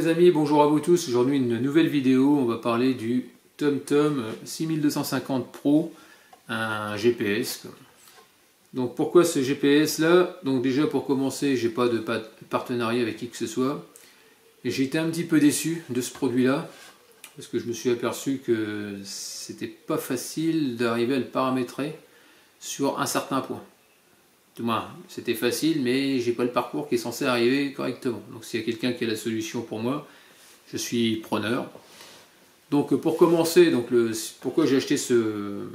les amis, bonjour à vous tous. Aujourd'hui une nouvelle vidéo, on va parler du TomTom 6250 Pro, un GPS. Donc pourquoi ce GPS là? Donc déjà pour commencer, j'ai pas de partenariat avec qui que ce soit. Et j'ai été un petit peu déçu de ce produit là, parce que je me suis aperçu que c'était pas facile d'arriver à le paramétrer sur un certain point. Du moins, c'était facile, mais j'ai pas le parcours qui est censé arriver correctement. Donc s'il y a quelqu'un qui a la solution pour moi, je suis preneur. Donc pour commencer, pourquoi j'ai acheté ce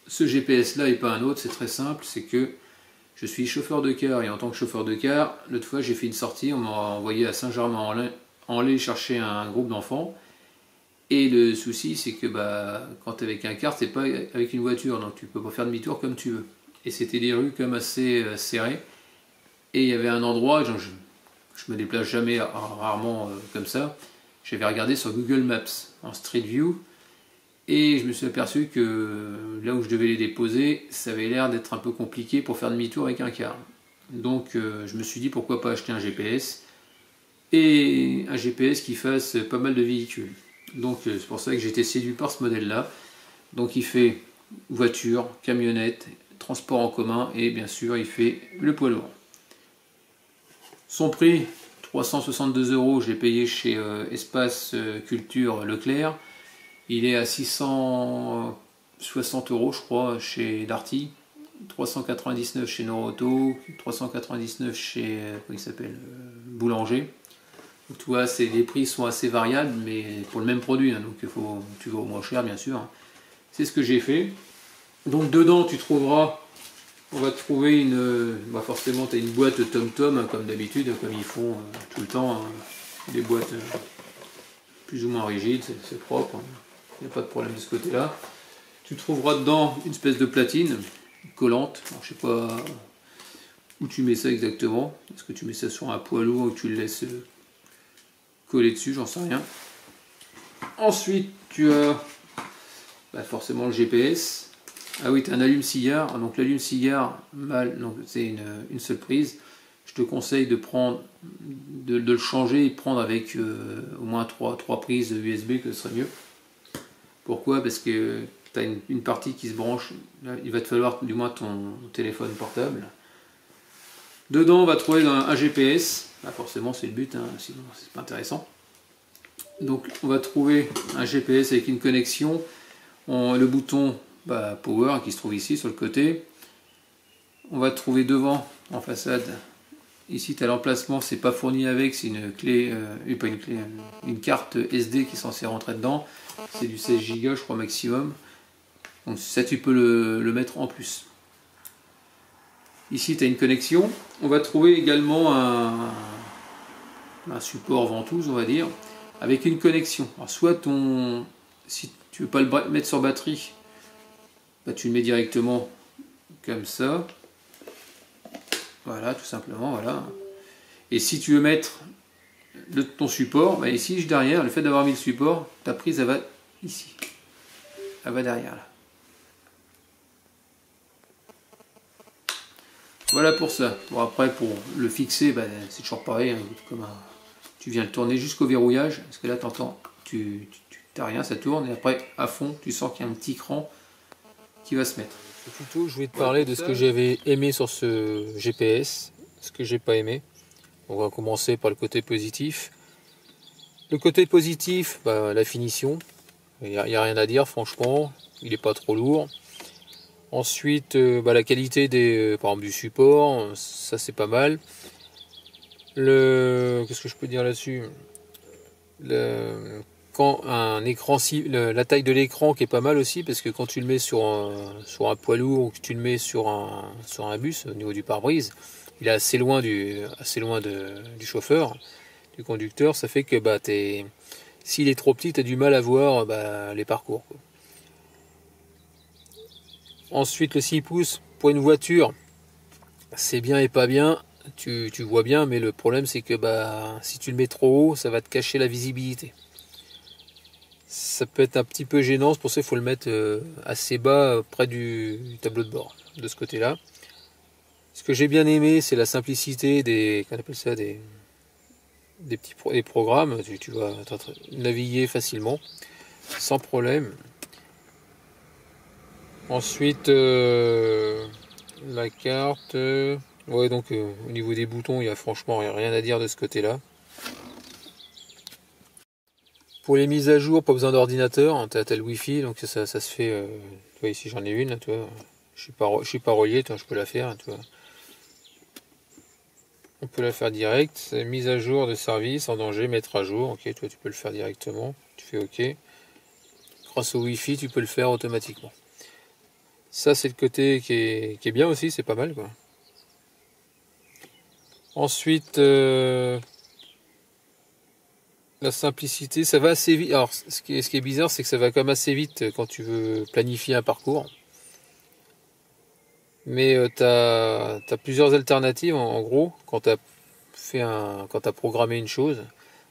GPS là et pas un autre, c'est très simple, c'est que je suis chauffeur de car, et en tant que chauffeur de car, l'autre fois j'ai fait une sortie, on m'a envoyé à Saint-Germain-en-Laye chercher un groupe d'enfants. Et le souci c'est que quand tu es avec un car, c'est pas avec une voiture, donc tu peux pas faire demi-tour comme tu veux. Et c'était des rues comme assez serrées. Et il y avait un endroit, je me déplace jamais, rarement comme ça. J'avais regardé sur Google Maps en Street View. Et je me suis aperçu que là où je devais les déposer, ça avait l'air d'être un peu compliqué pour faire demi-tour avec un car. Donc je me suis dit pourquoi pas acheter un GPS. Et un GPS qui fasse pas mal de véhicules. Donc c'est pour ça que j'ai été séduit par ce modèle là. Donc il fait voiture, camionnette, transport en commun et bien sûr il fait le poids lourd. Son prix 362 €, je l'ai payé chez Espace Culture Leclerc. Il est à 660 € je crois chez Darty, 399 chez Noroauto, 399 chez comment il s'appelle, Boulanger. Donc, tu vois, les prix sont assez variables, mais pour le même produit, hein, donc tu vas au moins cher bien sûr. C'est ce que j'ai fait. Donc dedans tu trouveras, on va trouver forcément tu as une boîte TomTom hein, comme d'habitude, comme ils font tout le temps, hein, des boîtes plus ou moins rigides, c'est propre, il n'y a pas de problème de ce côté là. Tu trouveras dedans une espèce de platine collante, alors, je sais pas où tu mets ça exactement, est-ce que tu mets ça sur un poids lourd ou tu le laisses coller dessus, j'en sais rien. Ensuite tu as forcément le GPS. Ah oui, tu as un allume-cigare. Donc l'allume-cigare mâle, c'est une seule prise. Je te conseille de le changer et de prendre avec au moins 3 prises USB, que ce serait mieux. Pourquoi? Parce que tu as une partie qui se branche. Là, il va te falloir du moins ton téléphone portable. Dedans, on va trouver un GPS. Forcément, c'est le but, hein, sinon c'est pas intéressant. Donc on va trouver un GPS avec une connexion. Le bouton Power qui se trouve ici sur le côté. On va trouver devant en façade. Ici tu as l'emplacement, c'est pas fourni avec, c'est une clé, pas une clé, une carte SD qui est censée rentrer dedans. C'est du 16 Go je crois maximum. Donc ça tu peux le mettre en plus. Ici tu as une connexion. On va trouver également un support ventouse on va dire, avec une connexion. Alors soit si tu veux pas le mettre sur batterie, tu le mets directement comme ça. Voilà, tout simplement, voilà. Et si tu veux mettre ton support, ici derrière, le fait d'avoir mis le support, ta prise elle va ici. Elle va derrière là. Voilà pour ça. Bon après pour le fixer, c'est toujours pareil, hein, tu viens le tourner jusqu'au verrouillage, parce que là t'entends, tu n'as rien, ça tourne, et après à fond, tu sens qu'il y a un petit cran qui va se mettre. Plutôt, je vais te parler de ce que j'avais aimé sur ce GPS, ce que j'ai pas aimé. On va commencer par le côté positif. Le côté positif, la finition. Il n'y a rien à dire, franchement. Il n'est pas trop lourd. Ensuite, la qualité par exemple, du support, ça c'est pas mal. Qu'est-ce que je peux dire là-dessus? La taille de l'écran qui est pas mal aussi, parce que quand tu le mets sur un poids lourd ou que tu le mets sur un bus au niveau du pare-brise, il est assez loin du chauffeur, du conducteur. Ça fait que s'il est trop petit, tu as du mal à voir les parcours, quoi. Ensuite le 6 pouces pour une voiture, c'est bien et pas bien. Tu vois bien, mais le problème c'est que si tu le mets trop haut, ça va te cacher la visibilité. Ça peut être un petit peu gênant, c'est pour ça qu'il faut le mettre assez bas près du tableau de bord, de ce côté là. Ce que j'ai bien aimé, c'est la simplicité des programmes, tu vas naviguer facilement, sans problème. Ensuite, la carte, ouais, donc au niveau des boutons, il y a franchement rien à dire de ce côté-là. Pour les mises à jour, pas besoin d'ordinateur, hein, t'as le Wi-Fi, donc ça se fait. Tu vois, ici j'en ai une, tu vois. Je suis pas relié, toi, je peux la faire, tu vois. On peut la faire direct. Mise à jour de service en danger, mettre à jour. Ok, toi tu peux le faire directement. Tu fais OK. Grâce au Wi-Fi, tu peux le faire automatiquement. Ça, c'est le côté qui est bien aussi, c'est pas mal, quoi. Ensuite, la simplicité, ça va assez vite. Alors, ce qui est bizarre, c'est que ça va quand même assez vite quand tu veux planifier un parcours. Mais tu as plusieurs alternatives, en gros, quand tu as programmé une chose.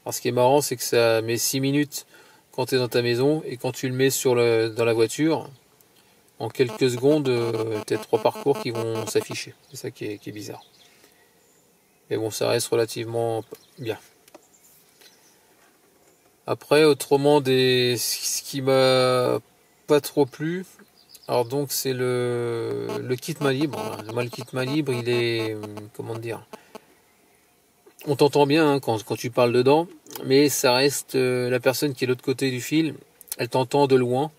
Alors, ce qui est marrant, c'est que ça met 6 minutes quand tu es dans ta maison, et quand tu le mets dans la voiture, en quelques secondes, tu as 3 parcours qui vont s'afficher. C'est ça qui est bizarre. Mais bon, ça reste relativement bien. Après, autrement, ce qui m'a pas trop plu, alors donc c'est le kit main libre. Moi, le kit main libre, il est, comment dire, on t'entend bien, hein, quand tu parles dedans, mais ça reste la personne qui est de l'autre côté du fil, elle t'entend de loin,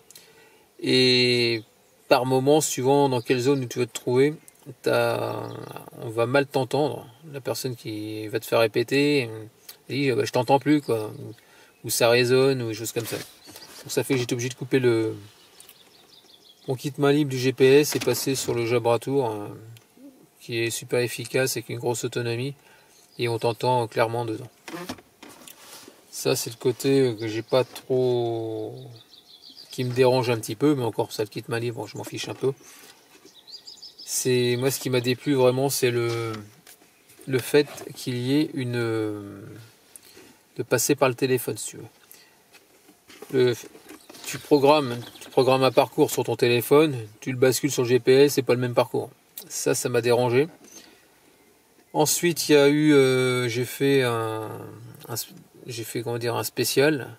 et par moment, suivant dans quelle zone tu veux te trouver, on va mal t'entendre. La personne qui va te faire répéter dit bah, je t'entends plus, quoi, ou ça résonne, ou des choses comme ça. Donc ça fait que j'étais obligé de couper mon kit main libre du GPS et passer sur le Jabra Tour, qui est super efficace avec une grosse autonomie, et on t'entend clairement dedans. Ça, c'est le côté que j'ai pas trop, qui me dérange un petit peu, mais encore ça, le kit main libre, je m'en fiche un peu. C'est moi, ce qui m'a déplu vraiment, c'est le fait qu'il y ait de passer par le téléphone, si tu veux. Tu programmes un parcours sur ton téléphone, tu le bascules sur le GPS, c'est pas le même parcours. Ça m'a dérangé. Ensuite, il y a eu, j'ai fait comment dire, un spécial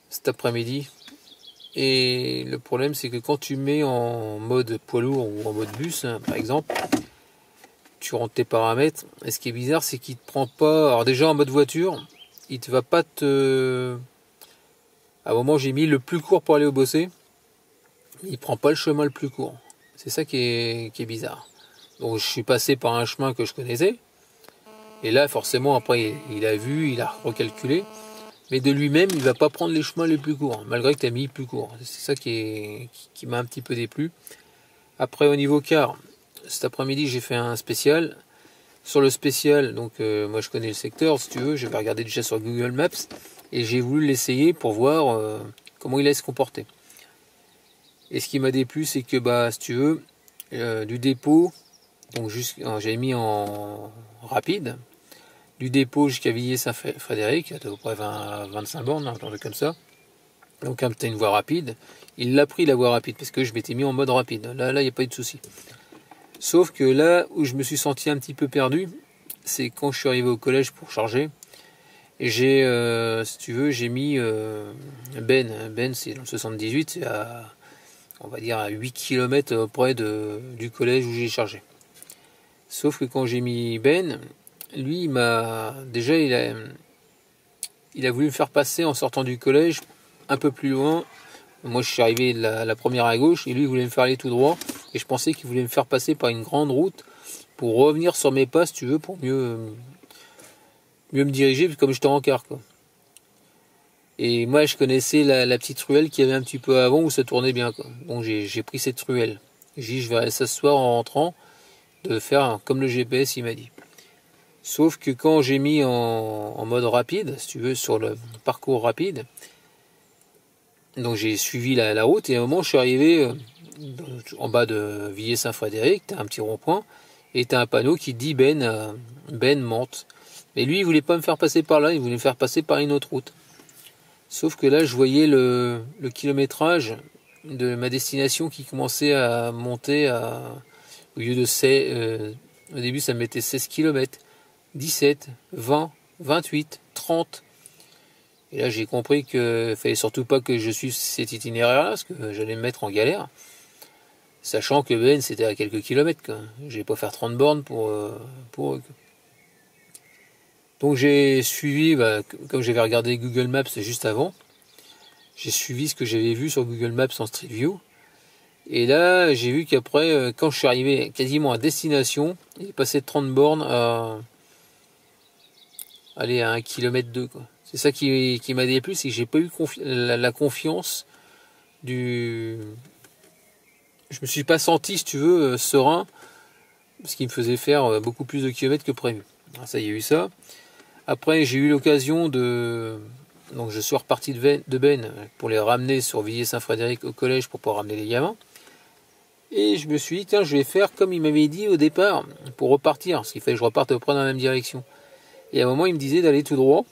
cet après-midi. Et le problème, c'est que quand tu mets en mode poids lourd ou en mode bus, hein, par exemple, tu rentres tes paramètres. Et ce qui est bizarre, c'est qu'il te prend pas. Alors déjà en mode voiture, il te va pas te. À un moment, j'ai mis le plus court pour aller au bossé. Il prend pas le chemin le plus court. C'est ça qui est bizarre. Donc je suis passé par un chemin que je connaissais. Et là, forcément, après, il a vu, il a recalculé. Mais de lui-même, il va pas prendre les chemins les plus courts, malgré que tu as mis plus court. C'est ça qui m'a un petit peu déplu. Après, au niveau car, cet après-midi, j'ai fait un spécial. Sur le spécial, donc moi je connais le secteur, si tu veux, je vais regarder déjà sur Google Maps, et j'ai voulu l'essayer pour voir comment il allait se comporter. Et ce qui m'a déplu, c'est que, bah, si tu veux, du dépôt, donc j'avais mis en rapide, du dépôt jusqu'à Villiers-Saint-Frédéric, à peu près 25 bornes, un truc comme ça. Donc comme tu as une voie rapide, il l'a pris la voie rapide, parce que je m'étais mis en mode rapide. Là, il n'y a pas eu de souci. Sauf que là où je me suis senti un petit peu perdu, c'est quand je suis arrivé au collège pour charger. Et si tu veux, j'ai mis Ben, c'est dans le 78, c'est on va dire à 8 km près du collège où j'ai chargé. Sauf que quand j'ai mis Ben, lui, il a voulu me faire passer en sortant du collège un peu plus loin. Moi, je suis arrivé la première à gauche, et lui, il voulait me faire aller tout droit. Et je pensais qu'il voulait me faire passer par une grande route pour revenir sur mes pas, si tu veux, pour mieux me diriger, comme j'étais en quart, quoi. Et moi, je connaissais la petite ruelle qu'il y avait un petit peu avant où ça tournait bien, quoi. Donc, j'ai pris cette ruelle. J'ai dit, je vais aller s'asseoir en rentrant, de faire comme le GPS, il m'a dit. Sauf que quand j'ai mis en mode rapide, si tu veux, sur le parcours rapide, donc j'ai suivi la route, et à un moment, je suis arrivé en bas de Villiers-Saint-Frédéric, tu as un petit rond-point, et tu as un panneau qui dit Ben Mantes. Mais lui, il voulait pas me faire passer par là, il voulait me faire passer par une autre route. Sauf que là, je voyais le kilométrage de ma destination qui commençait à monter au lieu de 16, au début, ça me mettait 16 km, 17, 20, 28, 30. Et là j'ai compris qu'il fallait surtout pas que je suive cet itinéraire-là, parce que j'allais me mettre en galère. Sachant que Ben c'était à quelques kilomètres, quoi. Je vais pas faire 30 bornes pour eux, quoi. Donc j'ai suivi, comme j'avais regardé Google Maps juste avant, j'ai suivi ce que j'avais vu sur Google Maps en Street View. Et là, j'ai vu qu'après, quand je suis arrivé quasiment à destination, il est passé de 30 bornes à aller à 1 km 2, quoi. C'est ça qui m'a déplu, c'est que j'ai pas eu la confiance du... Je me suis pas senti, si tu veux, serein, ce qui me faisait faire beaucoup plus de kilomètres que prévu. Alors ça, il y a eu ça. Après, j'ai eu l'occasion de... Donc je suis reparti de Ben pour les ramener sur Villiers-Saint-Frédéric au collège pour pouvoir ramener les gamins. Et je me suis dit, tiens, je vais faire comme il m'avait dit au départ, pour repartir, parce qu'il fallait que je reparte à peu près dans la même direction. Et à un moment, il me disait d'aller tout droit,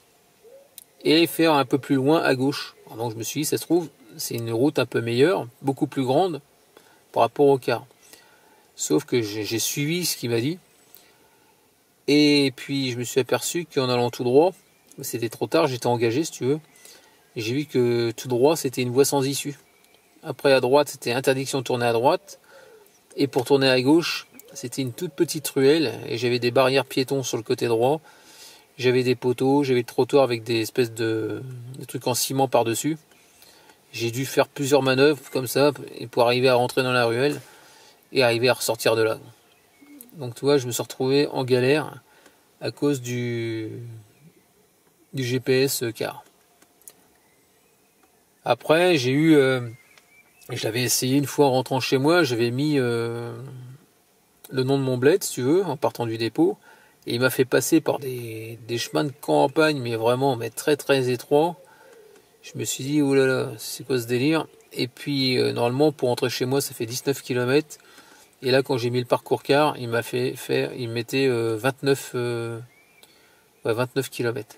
et faire un peu plus loin à gauche. Alors donc je me suis dit, ça se trouve, c'est une route un peu meilleure, beaucoup plus grande, par rapport au car. Sauf que j'ai suivi ce qu'il m'a dit, et puis je me suis aperçu qu'en allant tout droit, c'était trop tard, j'étais engagé, si tu veux, et j'ai vu que tout droit, c'était une voie sans issue. Après, à droite, c'était interdiction de tourner à droite, et pour tourner à gauche, c'était une toute petite ruelle, et j'avais des barrières piétons sur le côté droit, j'avais des poteaux, j'avais le trottoir avec des espèces de trucs en ciment par-dessus. J'ai dû faire plusieurs manœuvres comme ça, pour arriver à rentrer dans la ruelle, et arriver à ressortir de là. Donc tu vois, je me suis retrouvé en galère, à cause du GPS car. Après, j'ai eu... j'avais essayé une fois en rentrant chez moi, j'avais mis... le nom de mon bled, si tu veux, en partant du dépôt, et il m'a fait passer par des chemins de campagne, mais vraiment très très étroits. Je me suis dit, oh là là, c'est quoi ce délire? Et puis, normalement, pour rentrer chez moi, ça fait 19 km. Et là, quand j'ai mis le parcours car, il il mettait 29 km.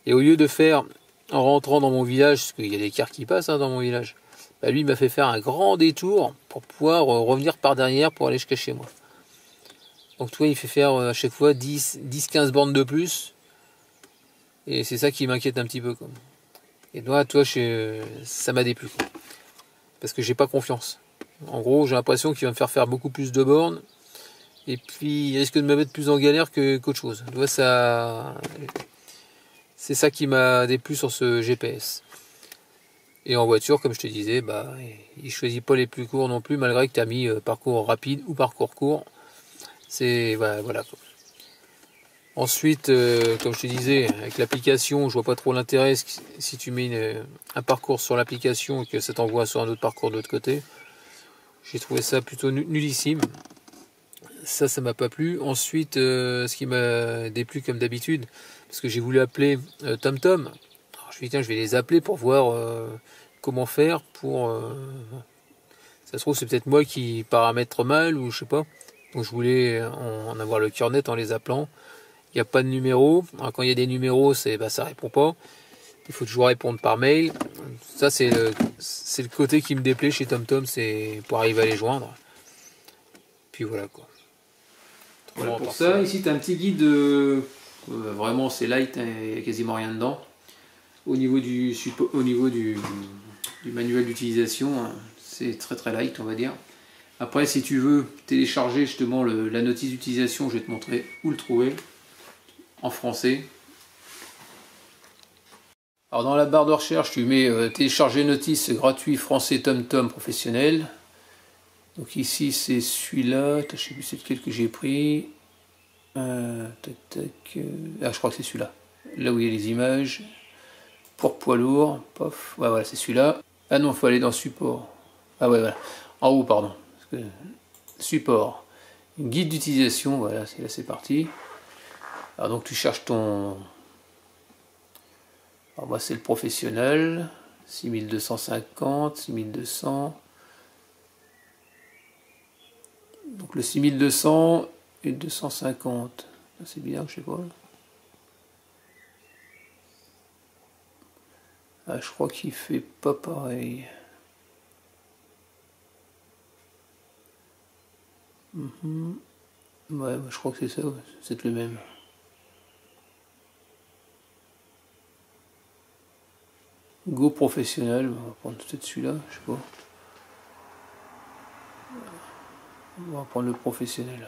Et au lieu de faire, en rentrant dans mon village, parce qu'il y a des cars qui passent dans mon village, lui, il m'a fait faire un grand détour pour pouvoir revenir par derrière pour aller jusqu'à chez moi. Donc toi, il fait faire à chaque fois 10-15 bornes de plus. Et c'est ça qui m'inquiète un petit peu, quoi. Et toi, ça m'a déplu, quoi. Parce que j'ai pas confiance. En gros, j'ai l'impression qu'il va me faire beaucoup plus de bornes. Et puis, il risque de me mettre plus en galère qu'autre chose. Tu vois, c'est ça qui m'a déplu sur ce GPS. Et en voiture, comme je te disais, il choisit pas les plus courts non plus, malgré que tu as mis parcours rapide ou parcours court. C'est voilà. Ensuite, comme je te disais, avec l'application, je vois pas trop l'intérêt si tu mets un parcours sur l'application et que ça t'envoie sur un autre parcours de l'autre côté. J'ai trouvé ça plutôt nullissime. Ça m'a pas plu. Ensuite, ce qui m'a déplu comme d'habitude, parce que j'ai voulu appeler TomTom. Alors, je me suis dit, tiens, je vais les appeler pour voir comment faire pour... ça se trouve, c'est peut-être moi qui paramètre mal ou je sais pas. Donc je voulais en avoir le cœur net en les appelant. Il n'y a pas de numéro. Alors, quand il y a des numéros, ça répond pas. Il faut toujours répondre par mail. Ça, c'est le côté qui me déplaît chez TomTom, c'est pour arriver à les joindre. Puis voilà, quoi. Voilà pour ça. Ici, tu as un petit guide. Vraiment, c'est light, hein, il n'y a quasiment rien dedans. Au niveau du manuel d'utilisation, hein, c'est très très light, on va dire. Après, si tu veux télécharger justement la notice d'utilisation, je vais te montrer où le trouver en français. Alors dans la barre de recherche, tu mets télécharger notice gratuit français TomTom professionnel. Donc ici c'est celui-là, je sais plus c'est lequel que j'ai pris. Ah, je crois que c'est celui-là. Là où il y a les images. Pour poids lourd, pof. Ouais, voilà, c'est celui-là. Ah non, il faut aller dans support. Ah ouais, voilà. En haut, pardon. Support. Guide d'utilisation, voilà, là c'est parti. Alors donc tu cherches ton... Alors moi c'est le professionnel. 6250, 6200. Donc le 6200 et 250. C'est bien, je sais pas. Ah, je crois qu'il fait pas pareil. Ouais, je crois que c'est ça, ouais. C'est le même. Go professionnel, on va prendre peut-être celui-là, je sais pas. On va prendre le professionnel.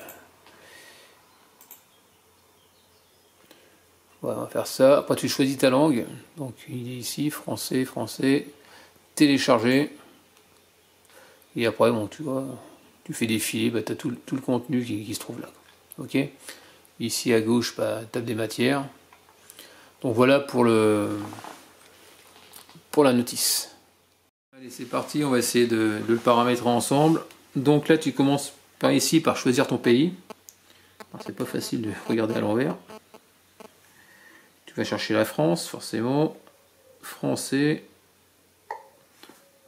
Ouais, on va faire ça. Après tu choisis ta langue. Donc il est ici, français, français. Télécharger. Et après, bon, tu vois, tu fais défiler, bah, tu as tout le contenu qui se trouve là. Ok. Ici à gauche, bah, table des matières. Donc voilà pour la notice. Allez, c'est parti, on va essayer de le paramétrer ensemble. Donc là, tu commences par ici, par choisir ton pays. C'est pas facile de regarder à l'envers. Tu vas chercher la France, forcément. Français.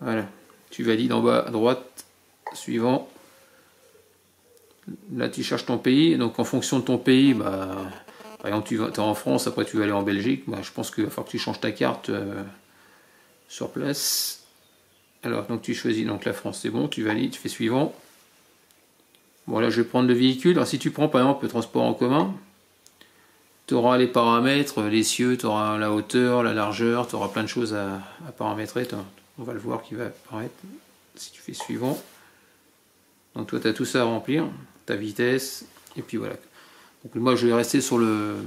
Voilà. Tu valides en bas à droite. Suivant. Là, tu cherches ton pays. Donc, en fonction de ton pays, bah, par exemple, tu es en France, après tu vas aller en Belgique. Bah, je pense qu'il va falloir que tu changes ta carte sur place. Alors, donc tu choisis donc la France, c'est bon, tu valides, tu fais suivant. Bon, là, je vais prendre le véhicule. Alors, si tu prends par exemple le transport en commun, tu auras les paramètres, les cieux, tu auras la hauteur, la largeur, tu auras plein de choses à paramétrer. On va le voir qui va apparaître. Si tu fais suivant. Donc, toi, tu as tout ça à remplir, ta vitesse, et puis voilà. Donc, moi, je vais rester sur le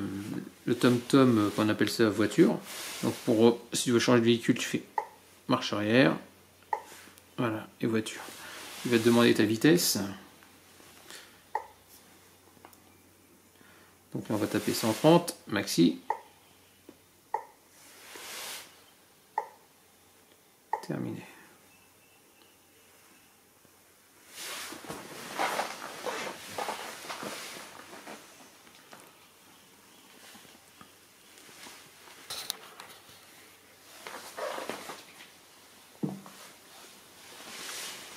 TomTom, qu'on appelle ça voiture. Donc, si tu veux changer de véhicule, tu fais marche arrière. Voilà, et voiture. Il va te demander ta vitesse. Donc là, on va taper 130, maxi. Terminé.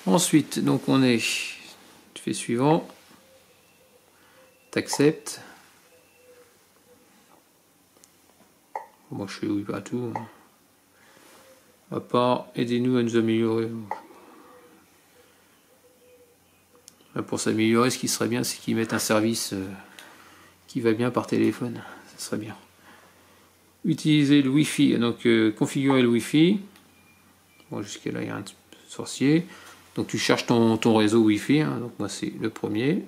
Ensuite, donc tu fais suivant. T'acceptes. Moi je fais oui pas tout. À part aidez-nous à nous améliorer. Là, pour s'améliorer, ce qui serait bien, c'est qu'ils mettent un service qui va bien par téléphone. Ça serait bien. Utiliser le Wi-Fi, donc configurer le Wi-Fi. Bon, jusqu'à là il y a un sorcier. Donc tu cherches ton réseau Wi-Fi. Hein. Donc moi c'est le premier.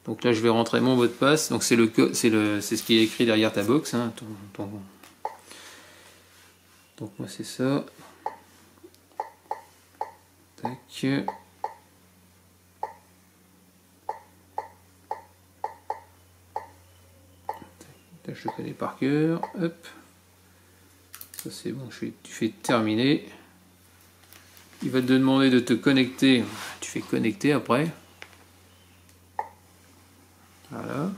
Donc là je vais rentrer mon mot de passe. Donc c'est ce qui est écrit derrière ta box. Hein, Donc moi c'est ça. Tac. Là, je le connais par cœur. Hop. Ça c'est bon. Tu fais terminer. Il va te demander de te connecter. Tu fais connecter après. Voilà.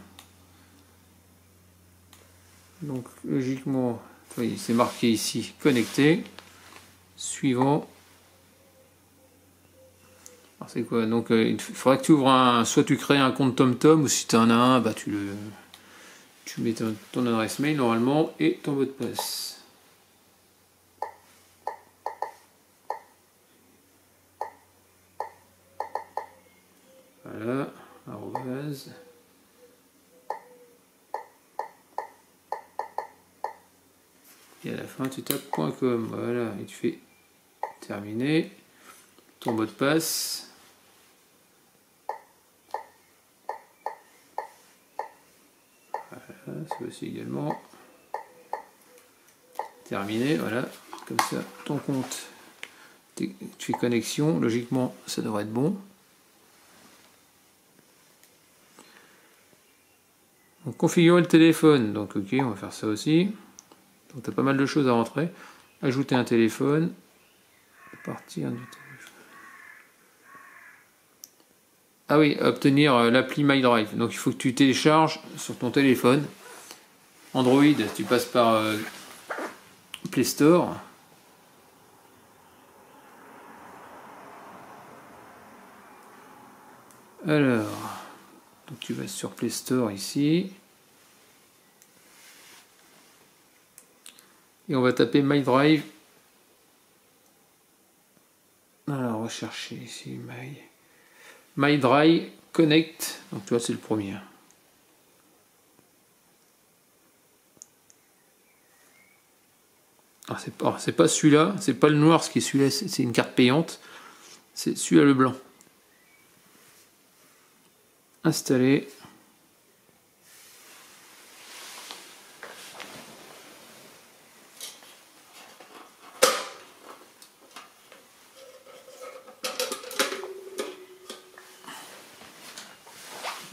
Donc logiquement, c'est marqué ici connecté. Suivant. Alors c'est quoi? Donc il faudra que tu ouvres soit tu crées un compte TomTom, ou si tu en as un, bah tu mets ton adresse mail normalement et ton mot de passe. Voilà, arrobase. Et à la fin tu tapes .com, voilà, et tu fais terminer. Ton mot de passe. Voilà, celui-ci également. Terminé, voilà, comme ça ton compte. Tu fais connexion, logiquement ça devrait être bon. Donc, configurer le téléphone, donc ok, on va faire ça aussi. Donc tu as pas mal de choses à rentrer. Ajouter un téléphone. Partir du téléphone. Ah oui, obtenir l'appli MyDrive. Donc il faut que tu télécharges sur ton téléphone. Android, tu passes par Play Store. Alors, donc tu vas sur Play Store ici. Et on va taper MyDrive. Alors on va chercher ici MyDrive Connect. Donc tu vois c'est le premier. c'est pas celui-là, c'est pas le noir, ce qui est celui-là, c'est une carte payante. C'est celui-là le blanc. Installer.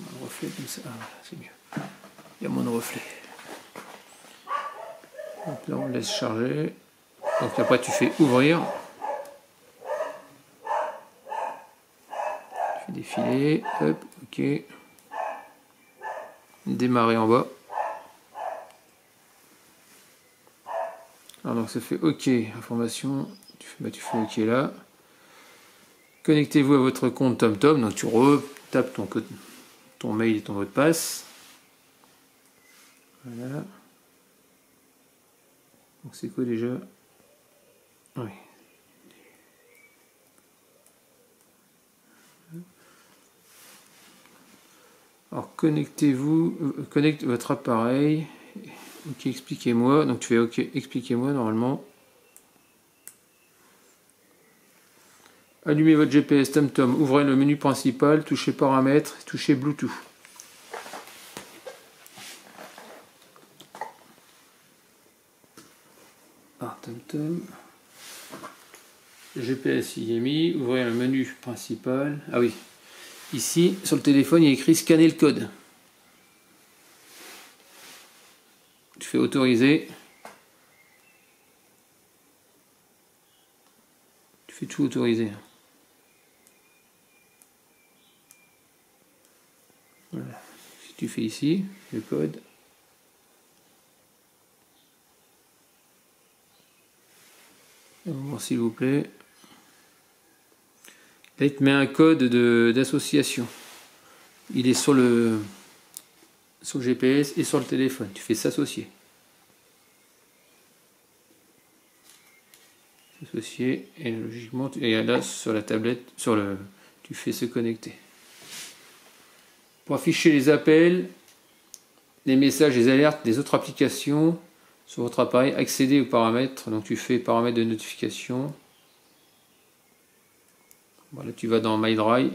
Un reflet comme ça, ah, c'est mieux. Il y a moins de reflets. Donc là on laisse charger. Donc après tu fais ouvrir. Tu fais défiler. Hop, ok. Démarrer en bas. Alors donc ça fait OK, information. Tu fais OK là. Connectez-vous à votre compte TomTom. Donc tu retapes ton mail et ton mot de passe. Voilà. Donc c'est quoi déjà? Oui. Alors connectez-vous, connecte votre appareil. OK, expliquez-moi. Donc tu fais OK, expliquez-moi normalement. Allumez votre GPS TomTom, ouvrez le menu principal, touchez paramètres, touchez Bluetooth. Ah, TomTom. GPS y est mis, ouvrez le menu principal. Ah oui, ici sur le téléphone il y a écrit scanner le code. Tu fais autoriser. Tu fais tout autoriser. Voilà. Si tu fais ici, le code. Bon, s'il vous plaît. Là, il te met un code d'association. Il est sur le GPS et sur le téléphone. Tu fais s'associer. S'associer et logiquement, et là sur la tablette, tu fais se connecter. Pour afficher les appels, les messages, les alertes des autres applications sur votre appareil, accéder aux paramètres. Donc tu fais paramètres de notification. Voilà, tu vas dans My Drive,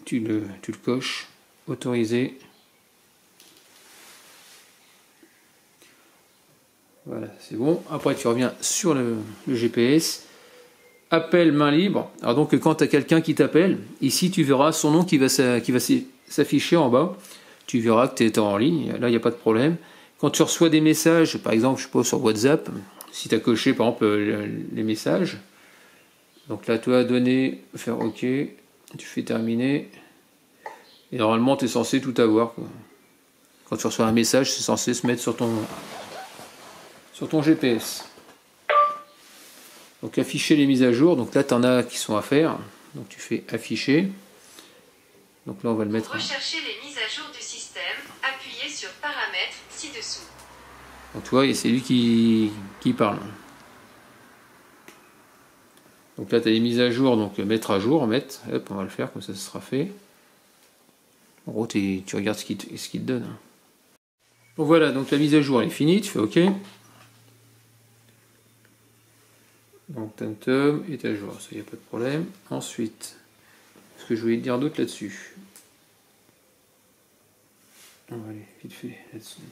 tu le coches, autoriser. Voilà, c'est bon. Après, tu reviens sur le GPS. Appel main libre. Alors donc, quand tu as quelqu'un qui t'appelle, ici, tu verras son nom qui va s'afficher en bas. Tu verras que tu es en ligne. Là, il n'y a pas de problème. Quand tu reçois des messages, par exemple, je sais pas, sur WhatsApp, si tu as coché, par exemple, les messages, donc là, tu vas donner, faire OK, tu fais terminer, et normalement, tu es censé tout avoir, quoi. Quand tu reçois un message, c'est censé se mettre sur ton GPS. Donc afficher les mises à jour, donc là, tu en as qui sont à faire, donc tu fais afficher, donc là, on va le mettre. Rechercher les mises à jour du système, appuyez sur paramètres ci-dessous. Donc tu vois, c'est lui qui parle. Donc là, tu as les mises à jour, donc mettre à jour, hop, on va le faire, comme ça sera fait. En gros, tu regardes ce qu'il te donne. Donc voilà, donc la mise à jour elle est finie, tu fais OK. Donc TomTom est à jour, ça y a pas de problème. Ensuite, ce que je voulais te dire d'autre là-dessus. On va aller vite fait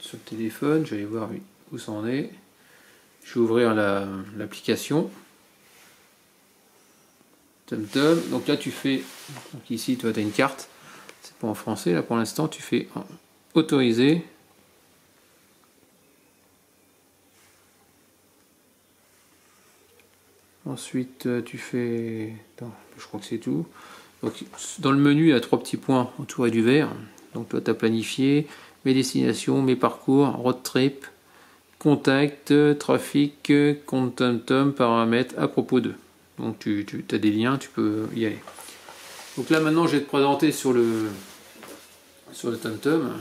sur le téléphone, je vais aller voir où ça en est. Je vais ouvrir l'application. TomTom, donc là tu fais, donc ici tu as une carte, c'est pas en français là pour l'instant, tu fais autoriser. Ensuite tu fais, attends, je crois que c'est tout. Donc dans le menu il y a 3 petits points autour et du vert, donc toi tu as planifié mes destinations, mes parcours, road trip, contact, trafic, compte TomTom, paramètres, à propos d'eux. Donc tu as des liens, tu peux y aller. Donc là maintenant je vais te présenter sur le TomTom.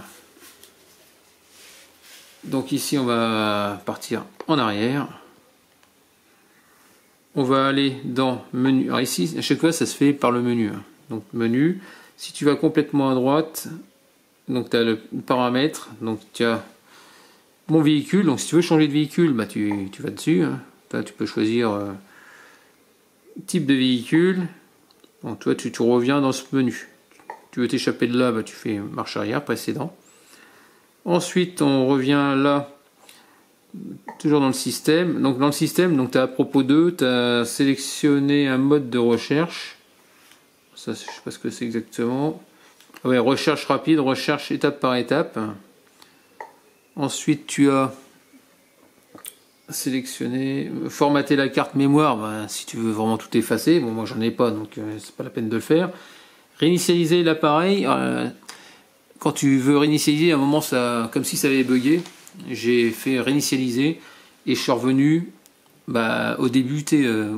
Donc ici on va partir en arrière. On va aller dans menu. Alors ici à chaque fois ça se fait par le menu. Donc menu. Si tu vas complètement à droite, donc tu as le paramètre. Donc tu as mon véhicule. Donc si tu veux changer de véhicule, bah tu vas dessus. Là, tu peux choisir type de véhicule. Bon, toi, tu reviens dans ce menu. Tu veux t'échapper de là, bah, tu fais marche arrière, précédent. Ensuite, on revient là, toujours dans le système. Donc, dans le système, tu as à propos d'eux, tu as sélectionné un mode de recherche. Ça, je sais pas ce que c'est exactement. Ouais, recherche rapide, recherche étape par étape. Ensuite, tu as sélectionné, formater la carte mémoire, bah, si tu veux vraiment tout effacer. Bon, moi j'en ai pas, donc c'est pas la peine de le faire. Réinitialiser l'appareil. Quand tu veux réinitialiser, à un moment, ça, comme si ça avait bugué, j'ai fait réinitialiser et je suis revenu au début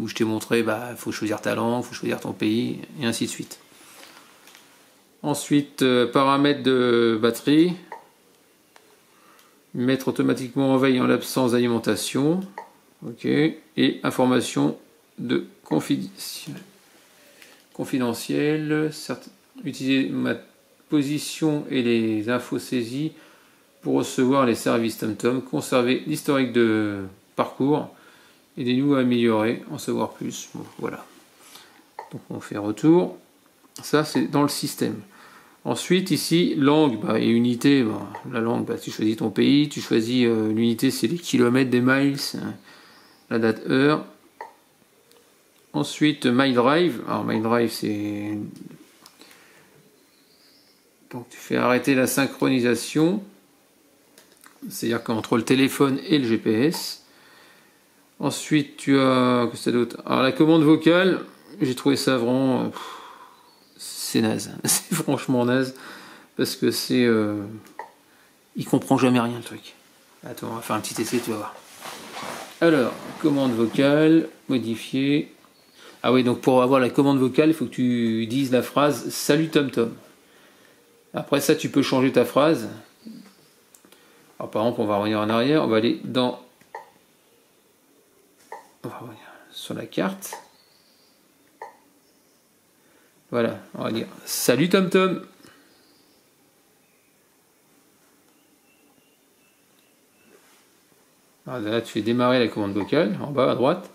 où je t'ai montré, il faut choisir ta langue, il faut choisir ton pays, et ainsi de suite. Ensuite, paramètres de batterie. Mettre automatiquement en veille en l'absence d'alimentation. Ok. Et information de confidentielle. Utiliser ma position et les infos saisies pour recevoir les services TomTom. Conserver l'historique de parcours et des niveaux améliorés. En savoir plus. Bon, voilà. Donc on fait retour. Ça c'est dans le système. Ensuite, ici, langue et unité. Bon, la langue, tu choisis ton pays, tu choisis l'unité, c'est les kilomètres, des miles, la date, heure. Ensuite, My Drive. Alors, My Drive, c'est. Donc, tu fais arrêter la synchronisation, c'est-à-dire qu'entre le téléphone et le GPS. Ensuite, tu as. Qu'est-ce que t'as d'autre? Alors, la commande vocale, j'ai trouvé ça vraiment. C'est naze, c'est franchement naze parce que c'est il comprend jamais rien le truc. Attends, on va faire un petit essai, tu vas voir. Alors, commande vocale, modifier. Ah oui, donc pour avoir la commande vocale, il faut que tu dises la phrase salut TomTom. Après ça, tu peux changer ta phrase. Alors par exemple, on va revenir en arrière, on va aller dans sur la carte. Voilà, on va dire salut TomTom. Là, tu fais démarrer la commande vocale en bas à droite.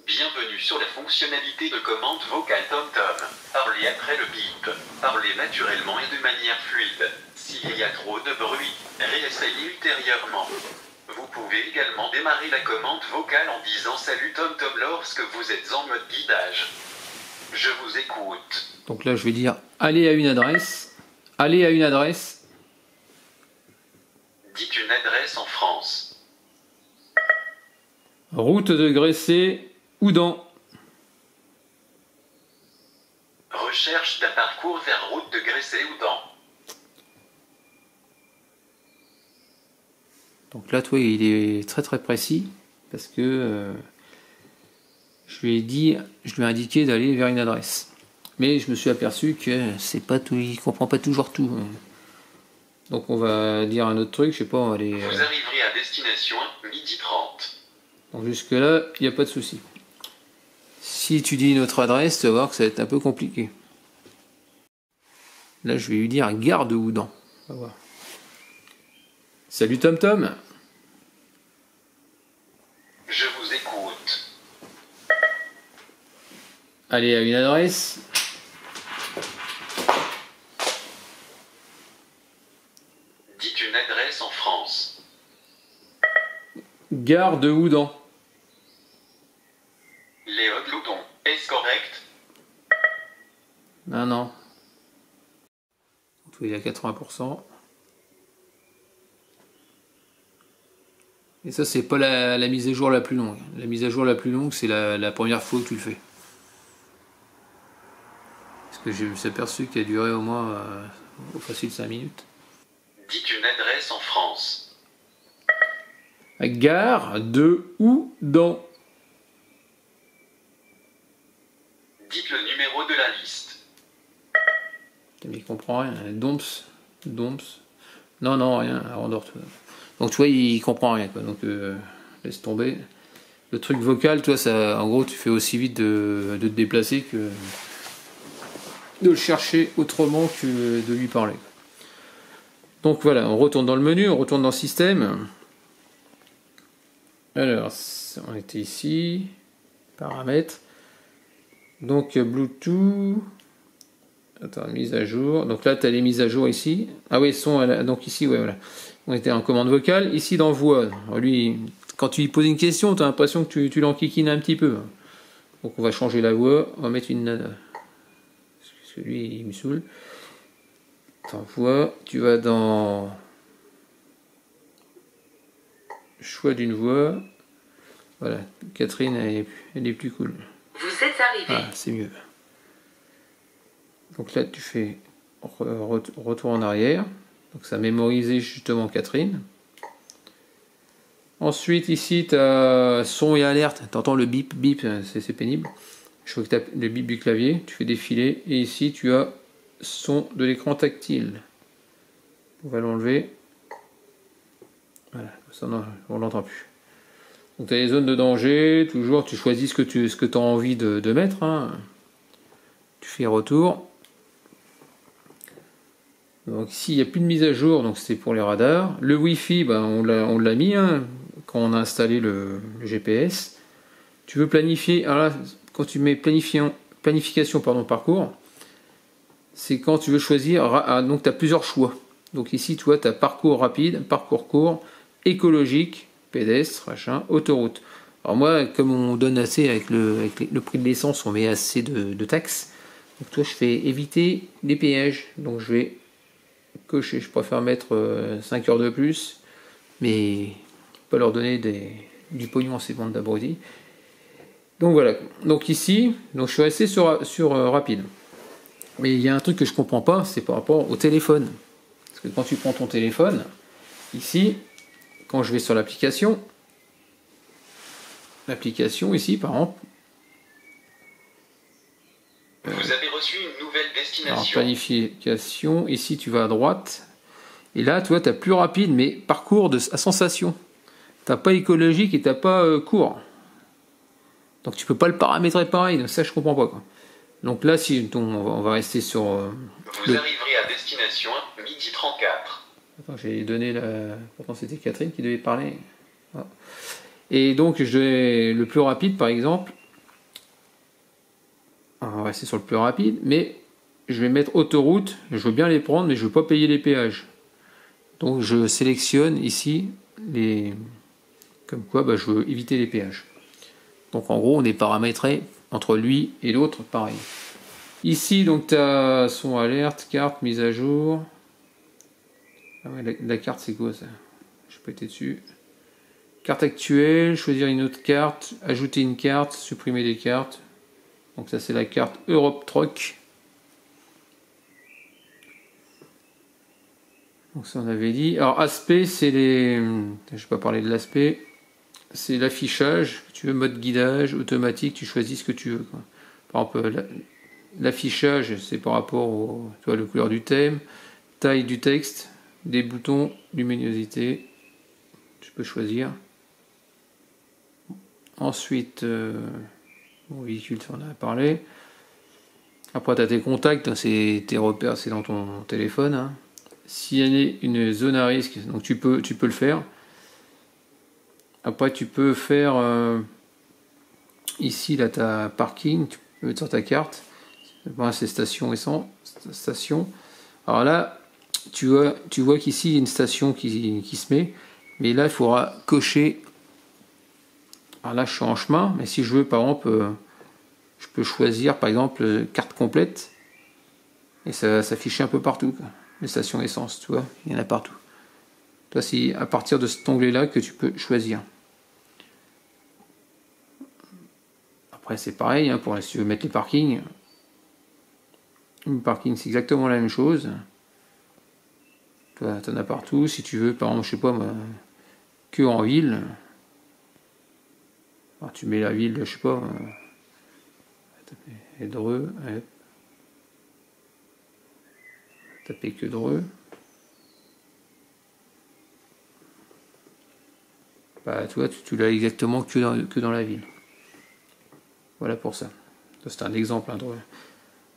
Bienvenue sur la fonctionnalité de commande vocale TomTom. Parlez après le bip. Parlez naturellement et de manière fluide. S'il y a trop de bruit, réessayez ultérieurement. Vous pouvez également démarrer la commande vocale en disant salut TomTom lorsque vous êtes en mode guidage. Je vous écoute. Donc là, je vais dire aller à une adresse. Aller à une adresse. Dites une adresse en France. Route de Gressé, Oudan. Recherche d'un parcours vers route de Gressé, Oudan. Donc là, toi, il est très très précis parce que je lui ai indiqué d'aller vers une adresse. Mais je me suis aperçu que c'est pas tout, il comprend pas toujours tout. Donc on va dire un autre truc, je sais pas, on va aller. Vous arriverez à destination 12h30. Donc jusque là, il n'y a pas de souci. Si tu dis une autre adresse, tu vas voir que ça va être un peu compliqué. Là, je vais lui dire gare de Oudan. On va voir. Salut TomTom. Je vous écoute. Allez à une adresse. Dites une adresse en France. Gare de Oudan. Léo de Loudon. Est-ce correct? Non. Il est à 80%. Et ça, c'est pas la mise à jour la plus longue. La mise à jour la plus longue, c'est la première fois que tu le fais. Parce que je me suis aperçu qu'elle a duré au moins au facile 5 minutes. Dites une adresse en France. Gare de Oudan. Dites le numéro de la liste. Mais il comprend rien. Domps. Non, rien. Endors-toi. Donc tu vois, il comprend rien, quoi. Donc laisse tomber. Le truc vocal, toi, ça, en gros, tu fais aussi vite de te déplacer que de le chercher autrement que de lui parler. Donc voilà, on retourne dans le menu, on retourne dans le système. Alors, on était ici, paramètres. Donc Bluetooth, attends, mise à jour. Donc là, tu as les mises à jour ici. Ah oui, son, donc ici, ouais, voilà. On était en commande vocale. Ici, dans voix, lui, quand tu lui poses une question, tu as l'impression que tu l'enquiquines un petit peu. Donc on va changer la voix. On va mettre une nana. Parce que lui, il me saoule. Dans voix, tu vas dans choix d'une voix. Voilà, Catherine, elle est plus cool. Vous êtes arrivé. Ah, c'est mieux. Donc là, tu fais retour en arrière. Donc ça a mémorisé justement Catherine. Ensuite, ici, tu as son et alerte. Tu entends le bip, bip, c'est pénible. Je crois que tu as le bip du clavier. Tu fais défiler. Et ici, tu as son de l'écran tactile. On va l'enlever. Voilà, ça, on ne l'entend plus. Donc tu as les zones de danger. Toujours, tu choisis ce que tu as envie de mettre. Hein. Tu fais retour. Donc ici, il n'y a plus de mise à jour, donc c'est pour les radars. Le Wi-Fi, ben, on l'a mis hein, quand on a installé le GPS. Tu veux planifier, alors là, quand tu mets planification parcours, c'est quand tu veux choisir, donc tu as plusieurs choix. Donc ici, tu vois, tu as parcours rapide, parcours court, écologique, pédestre, machin, autoroute. Alors moi, comme on donne assez avec le prix de l'essence, on met assez de taxes. Donc toi, je fais éviter les péages. Donc je vais cocher, je préfère mettre 5 heures de plus, mais pas leur donner du pognon à ces bandes d'abrutis. Donc voilà, donc ici, donc je suis resté sur rapide. Mais il y a un truc que je comprends pas, c'est par rapport au téléphone. Parce que quand tu prends ton téléphone, ici, quand je vais sur l'application ici par exemple, vous avez reçu une nouvelle destination. Alors, planification, ici tu vas à droite, et là tu vois, tu as plus rapide, mais parcours à sensation. Tu n'as pas écologique et tu n'as pas court. Donc tu peux pas le paramétrer pareil, donc ça je comprends pas. Quoi. Donc là, si on va rester sur. Vous arriverez à destination midi 34. Attends, j'ai donné la. Pourtant c'était Catherine qui devait parler. Ah. Et donc le plus rapide par exemple. On va rester sur le plus rapide, mais je vais mettre autoroute, je veux bien les prendre, mais je ne veux pas payer les péages. Donc je sélectionne ici comme quoi bah, je veux éviter les péages. Donc en gros on est paramétré entre lui et l'autre pareil. Ici donc tu as son alerte, carte, mise à jour. Ah ouais, la carte c'est quoi ça? Je peux être dessus. Carte actuelle, choisir une autre carte, ajouter une carte, supprimer des cartes. Donc ça c'est la carte Europe Troc. Donc ça on avait dit. Alors aspect c'est les. Je vais pas parler de l'aspect. C'est l'affichage. Tu veux mode guidage, automatique, tu choisis ce que tu veux. Quoi. Par exemple, l'affichage c'est par rapport à la couleur du thème, taille du texte, des boutons, luminosité. Tu peux choisir. Ensuite. Mon véhicule, ça on a parlé. Après, tu as tes contacts, tes repères, c'est dans ton téléphone. Hein. S'il y a une zone à risque, donc tu peux le faire. Après, tu peux faire ici, là, tu as parking, tu peux mettre sur ta carte. Bon, c'est station essence, station. Alors là, tu vois qu'ici, il y a une station qui se met, mais là, il faudra cocher. Alors là, je suis en chemin, mais si je veux, par exemple, je peux choisir, par exemple, carte complète, et ça va s'afficher un peu partout. Quoi. Les stations essence, tu vois, il y en a partout. Toi, c'est à partir de cet onglet-là que tu peux choisir. Après, c'est pareil, hein, si tu veux mettre les parkings. Le parking, c'est exactement la même chose. Toi, tu en as partout. Si tu veux, par exemple, je sais pas, moi, que en ville. Alors, tu mets la ville, je sais pas, Dreux, taper que Dreux. Bah, tu vois, tu l'as exactement que dans la ville. Voilà pour ça. C'est un exemple. Hein, Dreux.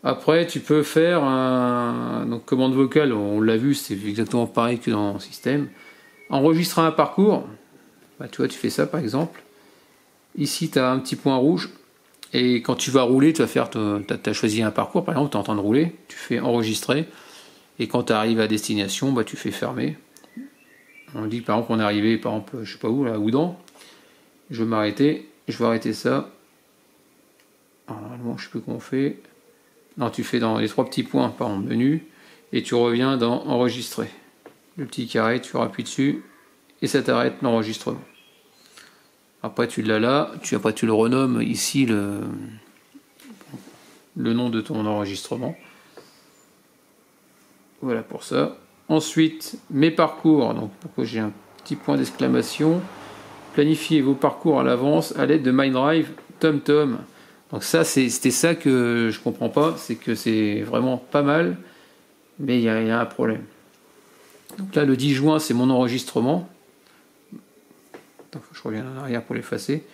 Après, tu peux faire donc commande vocale, on l'a vu, c'est exactement pareil que dans le système. Enregistrer un parcours, bah, tu vois, tu fais ça par exemple. Ici, tu as un petit point rouge. Et quand tu vas rouler, tu as choisi un parcours, par exemple, tu es en train de rouler, tu fais enregistrer. Et quand tu arrives à destination, bah, tu fais fermer. On dit par exemple on est arrivé, par exemple, je sais pas où, là, à Oudan. Je vais m'arrêter, je vais arrêter ça. Alors, normalement, je sais plus comment on fait. Non, tu fais dans les 3 petits points, par exemple, menu, et tu reviens dans enregistrer. Le petit carré, tu appuies dessus, et ça t'arrête l'enregistrement. Après, tu l'as là, après tu le renommes ici le nom de ton enregistrement. Voilà pour ça. Ensuite, mes parcours. Donc, pourquoi j'ai un petit point d'exclamation. Planifiez vos parcours à l'avance à l'aide de MyDrive TomTom. Donc ça, c'était ça que je comprends pas. C'est que c'est vraiment pas mal, mais il y a un problème. Donc là, le 10 juin, c'est mon enregistrement. Attends, je reviens en arrière pour l'effacer.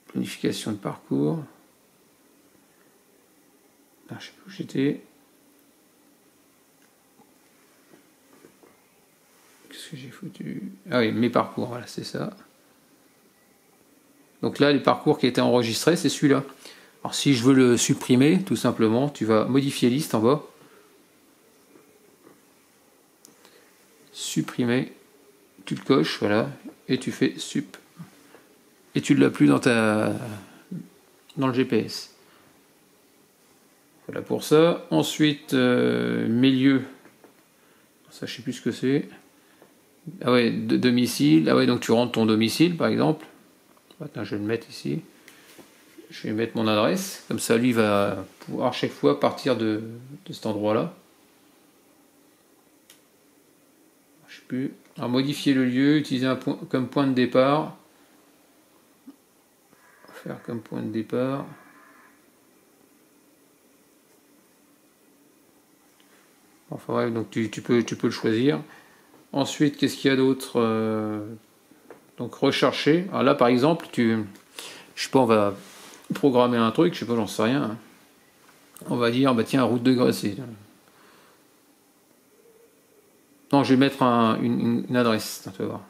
Planification de parcours. Ah, je sais plus où j'étais. Qu'est-ce que j'ai foutu? Ah oui, mes parcours, voilà, c'est ça. Donc là, les parcours qui étaient enregistrés, c'est celui-là. Alors si je veux le supprimer, tout simplement, tu vas modifier liste en bas. Supprimer. Tu le coches, voilà, et tu fais sup. Et tu ne l'as plus dans le GPS. Voilà pour ça. Ensuite, mes lieux. Ça, je sais plus ce que c'est. Ah ouais, domicile. Ah ouais, donc tu rentres ton domicile, par exemple. Attends, je vais le mettre ici. Je vais mettre mon adresse. Comme ça, lui va pouvoir chaque fois partir de cet endroit-là. Je sais plus. Alors, modifier le lieu, utiliser un point comme point de départ. Faire comme point de départ. Enfin bref, donc tu peux le choisir. Ensuite, qu'est-ce qu'il y a d'autre? Donc rechercher. Alors là, par exemple, je sais pas, on va programmer un truc, je sais pas, j'en sais rien. On va dire, bah tiens, route de Gressé. Non, je vais mettre une adresse, tu vas voir,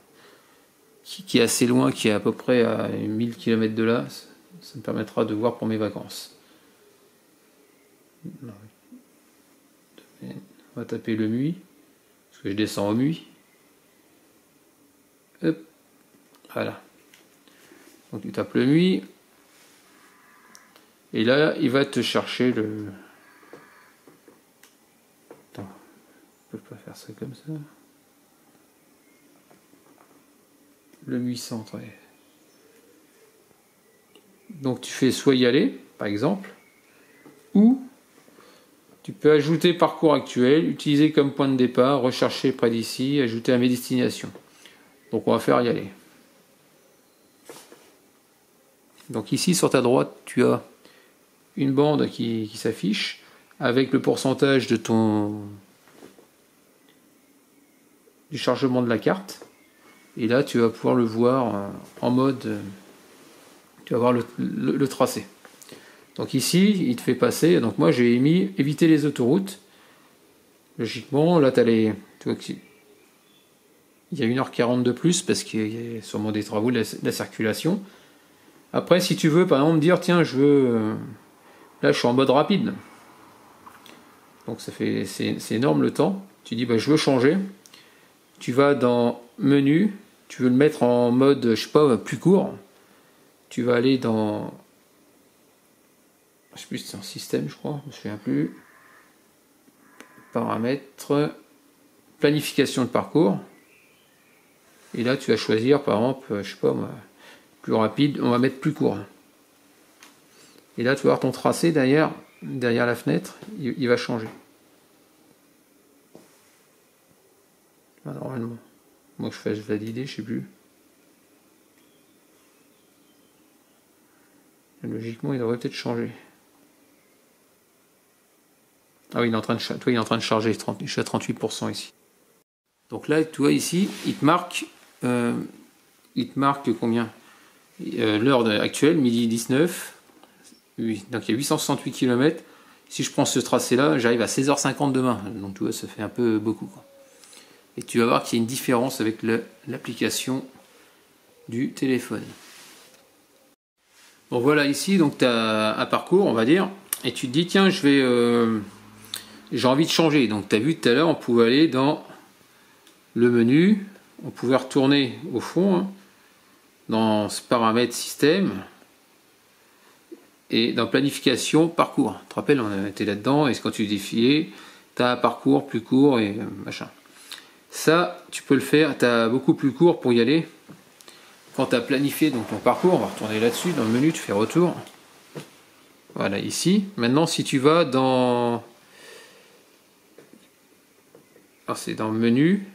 qui est assez loin, qui est à peu près à 1000 km de là. Ça me permettra de voir pour mes vacances. On va taper le Muy, parce que je descends au Muy. Hop, voilà. Donc tu tapes le Muy. Et là, il va te chercher le... Attends, je peux pas faire ça comme ça. Le Muy centre, ouais. Donc tu fais soit y aller, par exemple, ou tu peux ajouter parcours actuel, utiliser comme point de départ, rechercher près d'ici, ajouter à mes destinations. Donc on va faire y aller. Donc ici sur ta droite, tu as une bande qui s'affiche avec le pourcentage du chargement de la carte. Et là, tu vas pouvoir le voir en mode... tu vas voir le tracé. Donc ici, il te fait passer. Donc moi, j'ai mis éviter les autoroutes. Logiquement, là, tu vois qu'il y a 1h40 de plus parce qu'il y a sûrement des travaux de la circulation. Après, si tu veux, par exemple, dire tiens, je veux... Là, je suis en mode rapide. Donc c'est énorme le temps. Tu dis bah, je veux changer. Tu vas dans menu. Tu veux le mettre en mode, je sais pas, plus court. Tu vas aller dans... Je sais plus, c'est un système, je crois. Je me souviens plus. Paramètres. Planification de parcours. Et là, tu vas choisir, par exemple, je sais pas, plus rapide. On va mettre plus court. Et là, tu vas voir ton tracé derrière la fenêtre. Il va changer. Normalement. Moi, je fais valider, je sais plus. Logiquement, il devrait peut-être changer. Ah oui, il est en train de charger. Je suis à 38% ici. Donc là, tu vois ici, il te marque combien? L'heure actuelle, midi 19. Oui, donc il y a 868 km. Si je prends ce tracé-là, j'arrive à 16h50 demain. Donc tu vois, ça fait un peu beaucoup, quoi. Et tu vas voir qu'il y a une différence avec l'application du téléphone. Bon voilà, ici donc tu as un parcours, on va dire, et tu te dis tiens, j'ai envie de changer. Donc tu as vu tout à l'heure, on pouvait aller dans le menu, on pouvait retourner au fond, hein, dans ce paramètre système, et dans planification parcours. Tu te rappelles, on était là-dedans, et quand tu défilais, tu as un parcours plus court et machin. Ça, tu peux le faire, tu as beaucoup plus court pour y aller. Quand tu as planifié donc ton parcours, on va retourner là-dessus, dans le menu, tu fais retour. Voilà, ici. Maintenant, si tu vas dans... Alors, c'est dans le menu.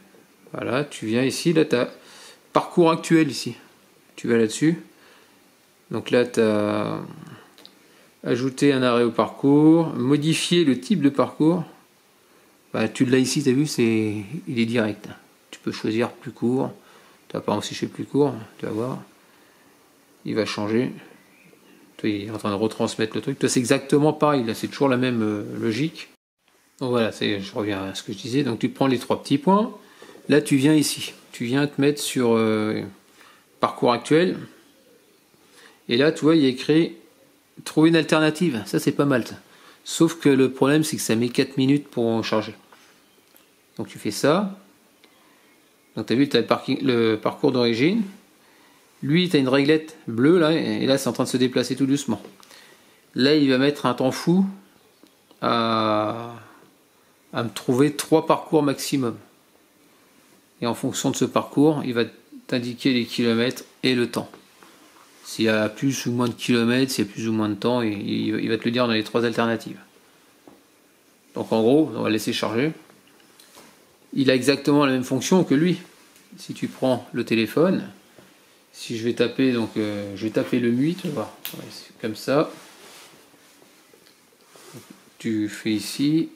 Voilà, tu viens ici, là, tu as parcours actuel ici. Tu vas là-dessus. Donc là, tu as ajouté un arrêt au parcours, modifier le type de parcours. Bah, tu l'as ici, tu as vu, il est direct. Tu peux choisir plus court. Tu vas par exemple si je fais plus court, tu vas voir. Il va changer. Toi, il est en train de retransmettre le truc. Toi, c'est exactement pareil. Là, c'est toujours la même logique. Donc voilà, je reviens à ce que je disais. Donc tu prends les 3 petits points. Là, tu viens ici. Tu viens te mettre sur parcours actuel. Et là, tu vois, il y a écrit trouver une alternative. Ça, c'est pas mal. Ça. Sauf que le problème, c'est que ça met 4 minutes pour charger. Donc tu fais ça. Donc tu as vu, tu as le parcours d'origine. Lui, tu as une réglette bleue là, et là c'est en train de se déplacer tout doucement. Là, il va mettre un temps fou à me trouver 3 parcours maximum. Et en fonction de ce parcours, il va t'indiquer les kilomètres et le temps. S'il y a plus ou moins de kilomètres, s'il y a plus ou moins de temps, il va te le dire dans les 3 alternatives. Donc en gros, on va laisser charger. Il a exactement la même fonction que lui. Si tu prends le téléphone, si je vais taper, donc je vais taper le MUI, tu vas voir, ouais, comme ça. Tu fais ici,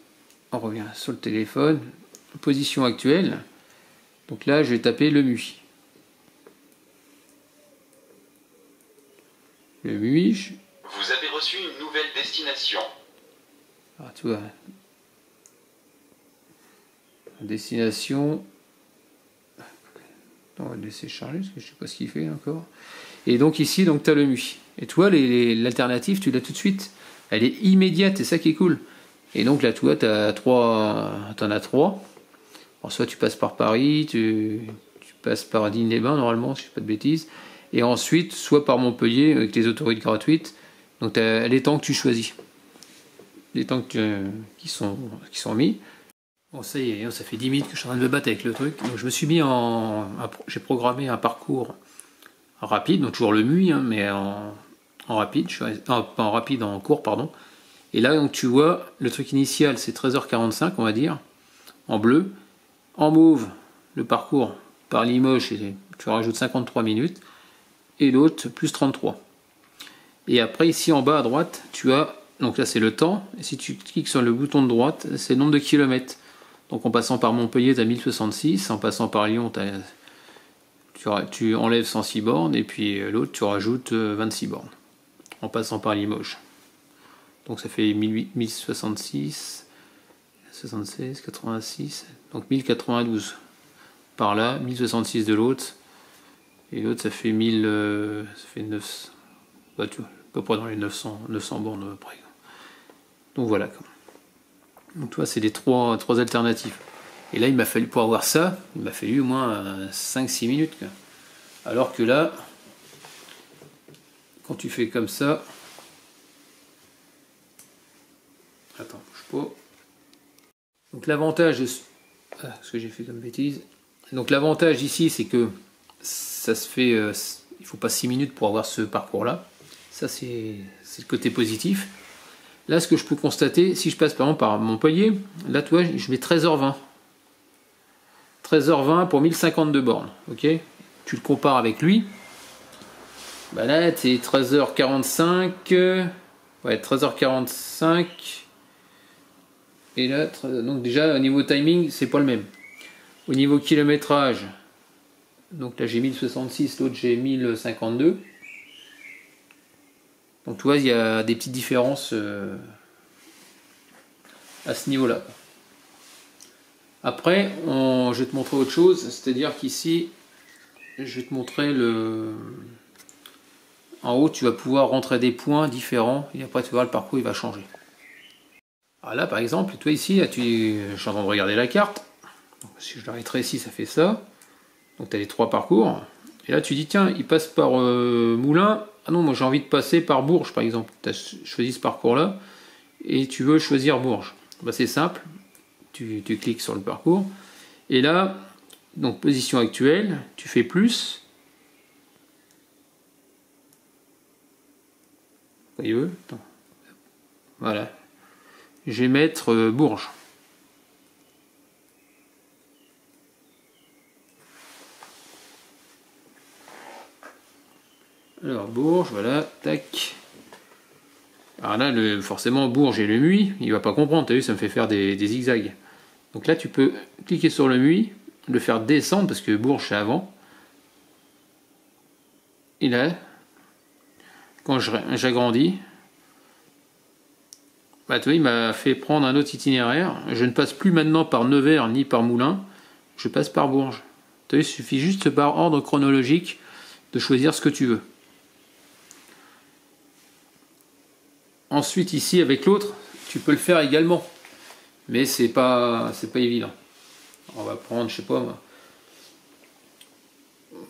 on revient sur le téléphone, position actuelle. Donc là, je vais taper le MUI. Le MUI. Vous avez reçu une nouvelle destination. Ah, tu vois. Destination. On va le laisser charger parce que je sais pas ce qu'il fait encore. Et donc ici, donc tu as le MUI. Et tu vois, l'alternative, tu l'as tout de suite. Elle est immédiate, c'est ça qui est cool. Et donc là, tu vois, t'en as 3. Alors, soit tu passes par Paris, tu passes par Digne-les-Bains, normalement, si je ne fais pas de bêtises. Et ensuite, soit par Montpellier, avec les autoroutes gratuites. Donc tu as les temps que tu choisis. Les temps qui sont mis. Bon, ça y est, ça fait 10 minutes que je suis en train de me battre avec le truc. Donc je me suis mis j'ai programmé un parcours rapide, donc toujours le MUI, hein, mais en rapide, pas en rapide, en court, pardon. Et là, donc tu vois, le truc initial, c'est 13h45, on va dire, en bleu. En mauve, le parcours par Limoges, tu rajoutes 53 minutes. Et l'autre, plus 33. Et après, ici en bas à droite, tu as, donc là c'est le temps. Et si tu cliques sur le bouton de droite, c'est le nombre de kilomètres. Donc en passant par Montpellier, tu as 1066. En passant par Lyon, tu enlèves 106 bornes. Et puis l'autre, tu rajoutes 26 bornes. En passant par Limoges. Donc ça fait 1066, 76, 86. Donc 1092 par là, 1066 de l'autre. Et l'autre, ça fait 900. Bah, tu vois, à peu près dans les 900 bornes à peu près. Donc voilà. Donc toi, c'est les trois alternatives. Et là, il m'a fallu, pour avoir ça, il m'a fallu au moins 5-6 minutes. Quoi. Alors que là, quand tu fais comme ça... Attends, bouge pas. Donc l'avantage... ce que j'ai fait comme bêtise. Donc l'avantage ici, c'est que ça se fait... il faut pas 6 minutes pour avoir ce parcours-là. Ça, c'est le côté positif. Là, ce que je peux constater, si je passe par exemple par Montpellier, là, tu vois, je mets 13h20. 13h20 pour 1052 bornes. Ok, tu le compares avec lui. Bah là, c'est 13h45. Ouais, 13h45. Et là, donc déjà, au niveau timing, c'est pas le même. Au niveau kilométrage, donc là, j'ai 1066, l'autre, j'ai 1052. Donc tu vois, il y a des petites différences à ce niveau-là. Après, je vais te montrer autre chose, c'est-à-dire qu'ici, je vais te montrer le... En haut, tu vas pouvoir rentrer des points différents et après tu verras le parcours il va changer. Alors là par exemple, toi ici, là, je suis en train de regarder la carte. Donc, si je l'arrêterai ici, ça fait ça. Donc tu as les 3 parcours. Et là tu dis tiens, il passe par Moulins. Ah non, moi j'ai envie de passer par Bourges par exemple. Tu as choisi ce parcours là et tu veux choisir Bourges. Bah, c'est simple, tu cliques sur le parcours. Et là, donc position actuelle, tu fais plus. Voyez-vous, voilà. Je vais mettre Bourges. Alors Bourges, voilà, tac. Alors là, forcément, Bourges et le MUI, il va pas comprendre, tu as vu, ça me fait faire des zigzags. Donc là, tu peux cliquer sur le MUI, le faire descendre, parce que Bourges, c'est avant. Et là, quand j'agrandis, bah, tu vois, il m'a fait prendre un autre itinéraire. Je ne passe plus maintenant par Nevers ni par Moulins, je passe par Bourges. Tu vois, il suffit juste par ordre chronologique de choisir ce que tu veux. Ensuite, ici, avec l'autre, tu peux le faire également. Mais c'est pas évident. On va prendre, je sais pas moi.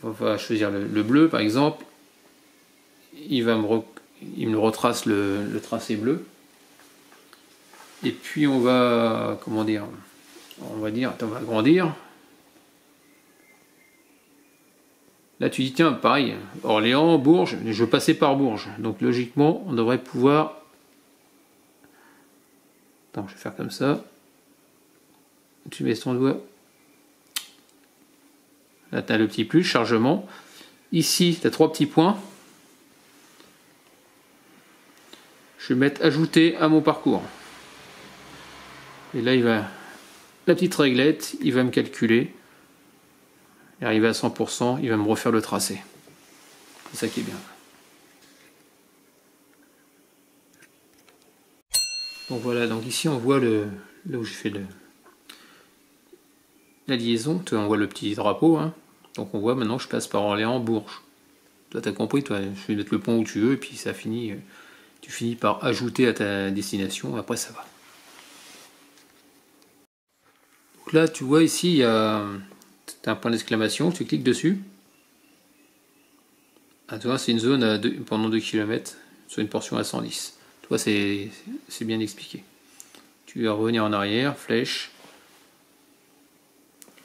On va choisir le bleu, par exemple. Il me retrace le tracé bleu. Et puis on va, comment dire, on va agrandir. Là tu dis tiens, pareil, Orléans, Bourges, je veux passer par Bourges. Donc logiquement, on devrait pouvoir... Attends, je vais faire comme ça. Tu mets ton doigt. Là tu as le petit plus, chargement. Ici, tu as 3 petits points. Je vais mettre ajouter à mon parcours. Et là, la petite réglette, il va me calculer. Et arrivé à 100%, il va me refaire le tracé. C'est ça qui est bien. Donc voilà, donc ici on voit là où j'ai fait la liaison. On voit le petit drapeau. Hein. Donc on voit maintenant que je passe par Orléans, Bourges. Toi, tu as compris, toi, je vais mettre le pont où tu veux, et puis ça finit. Tu finis par ajouter à ta destination, après ça va. Donc là, tu vois ici, il y a un point d'exclamation, tu cliques dessus. Ah, tu vois, c'est une zone pendant 2 km, sur une portion à 110. Tu vois, c'est bien expliqué. Tu vas revenir en arrière, flèche.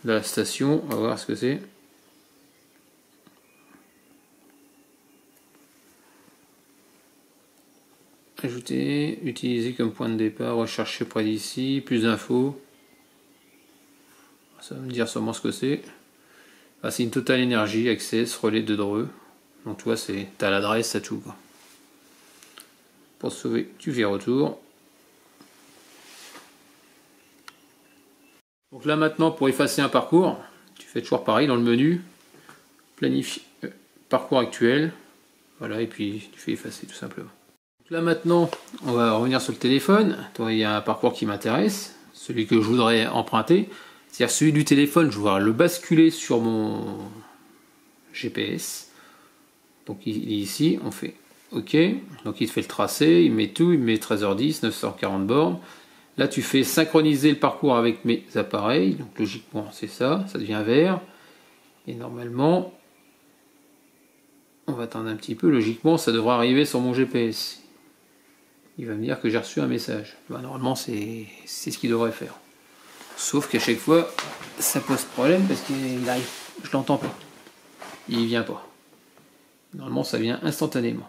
La station, on va voir ce que c'est. Ajouter, utiliser comme point de départ, rechercher près d'ici, plus d'infos. Ça va me dire sûrement ce que c'est. Ah, c'est une Total Énergie, Access, relais de Dreux. Donc tu vois, t'as l'adresse, t'as tout. Quoi. Pour sauver, tu fais retour. Donc là maintenant, pour effacer un parcours, tu fais toujours pareil dans le menu. Planifier parcours actuel. Voilà, et puis tu fais effacer tout simplement. Donc là maintenant, on va revenir sur le téléphone. Il y a un parcours qui m'intéresse, celui que je voudrais emprunter. C'est-à-dire celui du téléphone, je voudrais le basculer sur mon GPS. Donc il est ici, on fait OK. Donc il te fait le tracé, il met tout, il met 13h10, 940 bornes. Là tu fais synchroniser le parcours avec mes appareils. Donc logiquement c'est ça, ça devient vert. Et normalement, on va attendre un petit peu, logiquement ça devrait arriver sur mon GPS. Il va me dire que j'ai reçu un message. Ben, normalement c'est ce qu'il devrait faire. Sauf qu'à chaque fois, ça pose problème parce qu'il arrive, je l'entends pas. Il vient pas. Normalement, ça vient instantanément.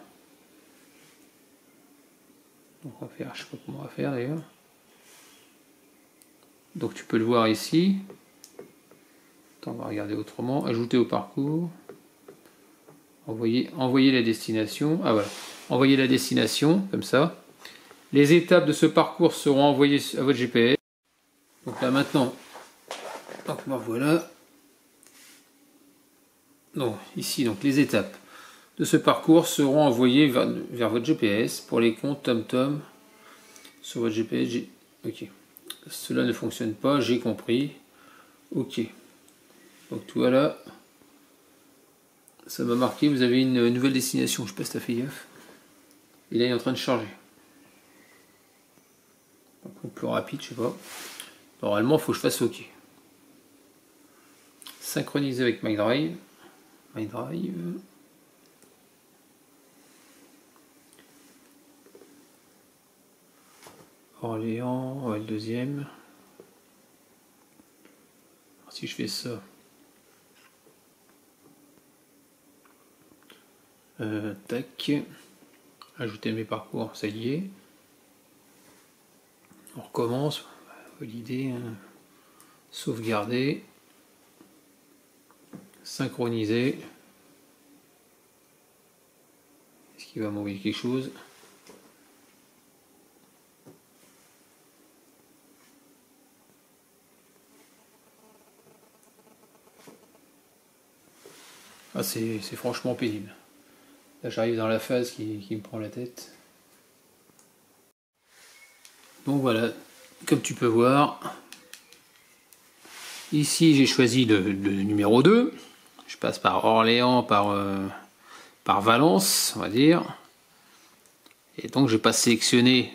Donc on va faire, je sais pas comment on va faire d'ailleurs. Donc tu peux le voir ici. Attends, on va regarder autrement. Ajouter au parcours. Envoyer la destination. Ah voilà. Envoyer la destination, comme ça. Les étapes de ce parcours seront envoyées à votre GPS. Donc là maintenant, donc voilà. Donc ici, donc les étapes de ce parcours seront envoyées vers votre GPS pour les comptes TomTom sur votre GPS. Ok. Cela ne fonctionne pas, j'ai compris. Ok. Donc tout voilà. ça m'a marqué, vous avez une nouvelle destination, je sais pas si t'as fait gaffe. Et là il est en train de charger. Plus rapide, je sais pas. Normalement il faut que je fasse OK. Synchroniser avec MyDrive. Orléans, ouais, le deuxième. Alors, si je fais ça. Tac. Ajouter mes parcours, ça y est. On recommence. Valider. Sauvegarder. Synchroniser. Est-ce qu'il va m'envoyer quelque chose? Ah, c'est franchement pénible. Là j'arrive dans la phase qui me prend la tête. Donc voilà, comme tu peux voir, ici j'ai choisi le numéro 2. Je passe par Orléans, par Valence, on va dire. Et donc j'ai pas sélectionné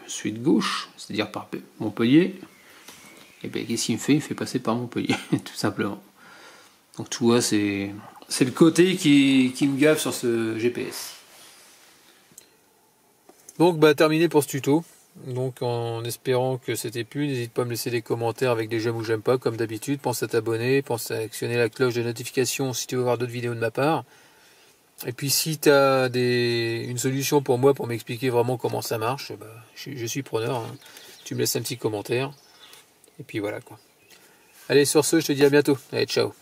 celui de gauche, c'est-à-dire par Montpellier. Et bien qu'est-ce qu'il me fait? Il me fait passer par Montpellier, tout simplement. Donc tu vois, c'est le côté qui me gave sur ce GPS. Donc terminé pour ce tuto. Donc en espérant que c'était plu, n'hésite pas à me laisser des commentaires avec des j'aime ou j'aime pas comme d'habitude. Pense à t'abonner, pense à actionner la cloche de notification si tu veux voir d'autres vidéos de ma part. Et puis si tu as une solution pour moi pour m'expliquer vraiment comment ça marche, je suis preneur. Hein. Tu me laisses un petit commentaire. Et puis voilà quoi. Allez, sur ce, je te dis à bientôt. Allez, ciao.